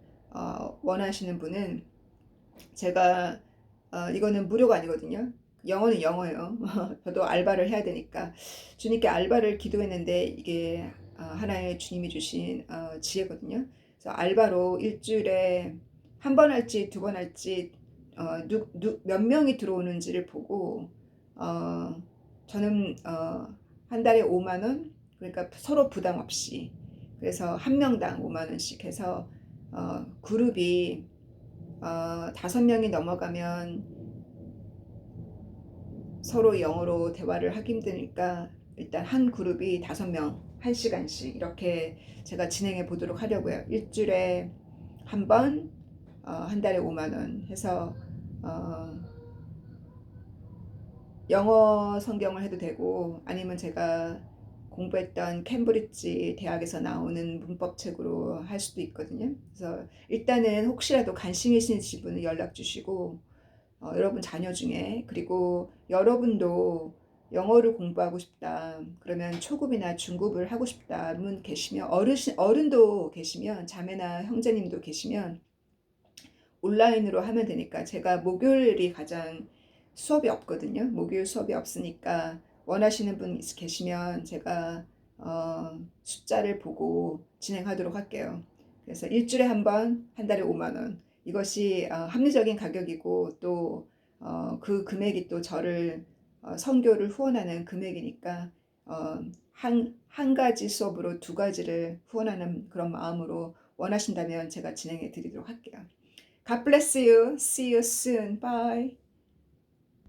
원하시는 분은 제가 이거는 무료가 아니거든요. 영어는 영어예요. 저도 알바를 해야 되니까 주님께 알바를 기도했는데 이게 하나의 주님이 주신 지혜거든요. 그래서 알바로 일주일에 한 번 할지 두 번 할지 몇 명이 들어오는지를 보고 저는 한 달에 5만 원 그러니까 서로 부담 없이 그래서 한 명당 5만 원씩 해서 그룹이 5명이 넘어가면 서로 영어로 대화를 하기 힘드니까 일단 한 그룹이 5명 1시간씩 이렇게 제가 진행해 보도록 하려고요. 일주일에 한 번, 한 달에 5만 원 해서 영어 성경을 해도 되고 아니면 제가 공부했던 캠브리지 대학에서 나오는 문법책으로 할 수도 있거든요. 그래서 일단은 혹시라도 관심 있으신 분은 연락 주시고 여러분 자녀 중에 그리고 여러분도 영어를 공부하고 싶다 그러면 초급이나 중급을 하고 싶다 분 계시면 어른도 계시면 자매나 형제님도 계시면 온라인으로 하면 되니까 제가 목요일이 가장 수업이 없거든요. 목요일 수업이 없으니까 원하시는 분 계시면 제가 숫자를 보고 진행하도록 할게요. 그래서 일주일에 한 번, 한 달에 5만 원. 이것이 합리적인 가격이고 또 그 금액이 또 저를 선교를 후원하는 금액이니까 한 가지 수업으로 두 가지를 후원하는 그런 마음으로 원하신다면 제가 진행해 드리도록 할게요. God bless you. See you soon. Bye.